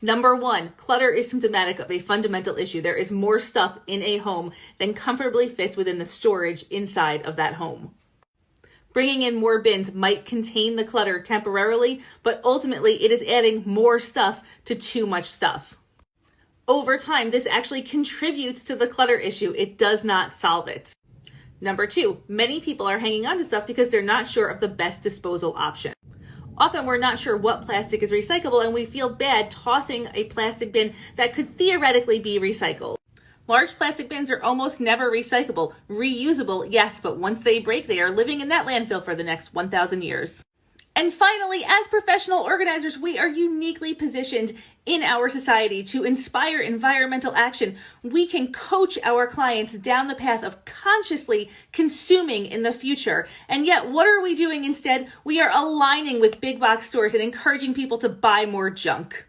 Number one, clutter is symptomatic of a fundamental issue. There is more stuff in a home than comfortably fits within the storage inside of that home. Bringing in more bins might contain the clutter temporarily, but ultimately it is adding more stuff to too much stuff. Over time, this actually contributes to the clutter issue. It does not solve it. Number two, many people are hanging on to stuff because they're not sure of the best disposal option. Often we're not sure what plastic is recyclable and we feel bad tossing a plastic bin that could theoretically be recycled. Large plastic bins are almost never recyclable. Reusable, yes, but once they break, they are living in that landfill for the next 1,000 years. And finally, as professional organizers, we are uniquely positioned in our society to inspire environmental action. We can coach our clients down the path of consciously consuming in the future. And yet, what are we doing instead? We are aligning with big box stores and encouraging people to buy more junk.